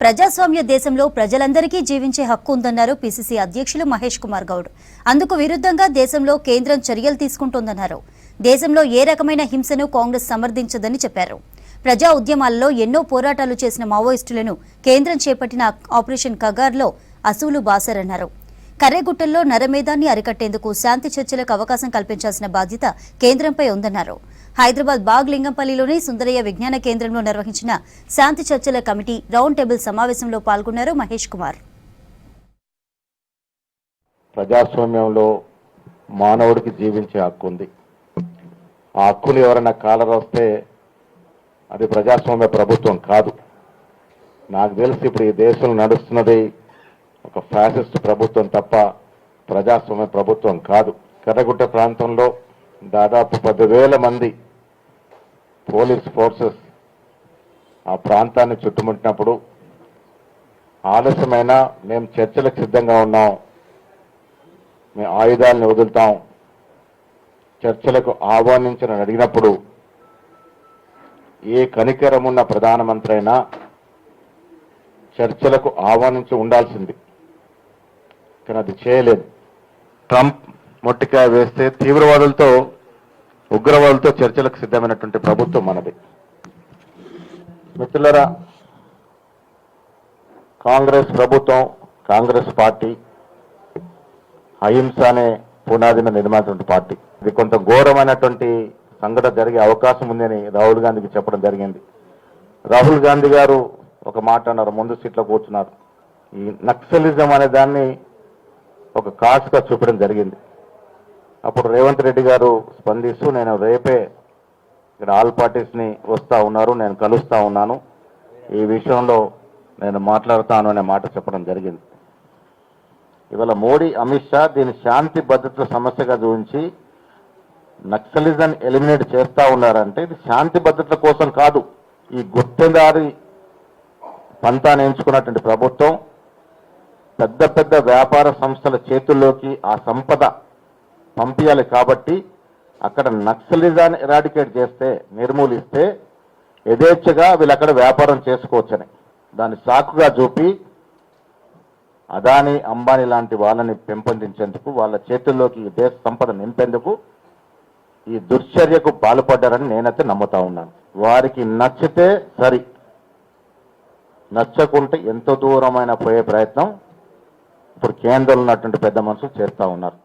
ప్రజాస్వామ్య దేశంలో ప్రజలందరికీ జీవించే హక్కు ఉందన్నారు పీసీసీ అధ్యక్షులు మహేష్ కుమార్ గౌడ్. అందుకు విరుద్ధంగా దేశంలో కేంద్రం చర్యలు తీసుకుంటోందన్నారు. దేశంలో ఏ రకమైన హింసను కాంగ్రెస్ సమర్థించదని చెప్పారు. ప్రజా ఉద్యమాలలో ఎన్నో పోరాటాలు చేసిన మావోయిస్టులను కేంద్రం చేపట్టిన ఆపరేషన్ కగార్లో అసూలు బాసారన్నారు. కర్రెగుట్టల్లో నరమేధాన్ని అరికట్టేందుకు శాంతి చర్చలకు అవకాశం కల్పించాల్సిన బాధ్యత కేంద్రంపై ఉందన్నారు. హైదరాబాద్ బాగ్ లింగంపల్లిలోని సుందరయ్య విజ్ఞాన కేంద్రంలో నిర్వహించిన శాంతి చర్చల కమిటీ రౌండ్ టేబుల్ సమావేశంలో పాల్గొన్నారు మహేష్ కుమార్. ప్రజాస్వామ్యంలో మానవుడికి జీవించే హక్కు ఉంది. ఆ హక్కులు ఎవరైనా కాలరాస్తే అది ప్రజాస్వామ్య ప్రభుత్వం కాదు. నాకు తెలిసి ఇప్పుడు ఈ దేశంలో నడుస్తున్నది ఒక ఫ్యాసిస్ట్ ప్రభుత్వం తప్ప ప్రజాస్వామ్య ప్రభుత్వం కాదు. కర్రగుట్ట ప్రాంతంలో దాదాపు 10,000 మంది పోలీస్ ఫోర్సెస్ ఆ ప్రాంతాన్ని చుట్టుముట్టినప్పుడు ఆలస్యమైనా మేము చర్చలకు సిద్ధంగా ఉన్నాం, మేము ఆయుధాలను వదులుతాం, చర్చలకు ఆహ్వానించని అడిగినప్పుడు ఏ కనికరమున్న ప్రధానమంత్రి అయినా చర్చలకు ఆహ్వానించి ఉండాల్సింది, కానీ అది చేయలేదు. ట్రంప్ మొట్టికాయ వేస్తే తీవ్రవాదులతో ఉగ్రవాదులతో చర్చలకు సిద్ధమైనటువంటి ప్రభుత్వం మనది. మిత్రులారా, కాంగ్రెస్ ప్రభుత్వం, కాంగ్రెస్ పార్టీ అహింస అనే పునాది మీద నిర్మాణటువంటి పార్టీ. ఇది కొంత ఘోరమైనటువంటి సంఘటన జరిగే అవకాశం ఉందని రాహుల్ గాంధీకి చెప్పడం జరిగింది. రాహుల్ గాంధీ గారు ఒక మాట అన్నారు, ముందు సీట్లో కూర్చున్నారు. ఈ నక్సలిజం అనే దాన్ని ఒక కాస్గా చూపడం జరిగింది. అప్పుడు రేవంత్ రెడ్డి గారు స్పందిస్తూ, నేను రేపే ఇక్కడ ఆల్ పార్టీస్ని వస్తూ ఉన్నారు, నేను కలుస్తూ ఉన్నాను, ఈ విషయంలో నేను మాట్లాడతాను అనే మాట చెప్పడం జరిగింది. ఇవాళ మోడీ, అమిత్ షా దీని శాంతి భద్రతల సమస్యగా చూపించి నక్సలిజం ఎలిమినేట్ చేస్తూ ఉన్నారంటే ఇది శాంతి భద్రతల కోసం కాదు. ఈ గుర్తెదారి పంతాన్ని ఎంచుకున్నటువంటి ప్రభుత్వం పెద్ద పెద్ద వ్యాపార సంస్థల చేతుల్లోకి ఆ సంపద పంపించాలి. కాబట్టి అక్కడ నక్సలిజాన్ని ఎరాడికేట్ చేస్తే, నిర్మూలిస్తే యథేచ్ఛగా వీళ్ళు అక్కడ వ్యాపారం చేసుకోవచ్చని దాన్ని సాకుగా చూపి అదానీ, అంబానీ లాంటి వాళ్ళని పెంపొందించేందుకు, వాళ్ళ చేతుల్లోకి ఈ దేశ సంపద నింపేందుకు ఈ దుశ్చర్యకు పాల్పడ్డారని నేనైతే నమ్ముతా ఉన్నాను. వారికి నచ్చితే సరి, నచ్చకుంటే ఎంతో దూరమైన పోయే ప్రయత్నం ఇప్పుడు కేంద్రంలో ఉన్నటువంటి పెద్ద మనుషులు చేస్తూ ఉన్నారు.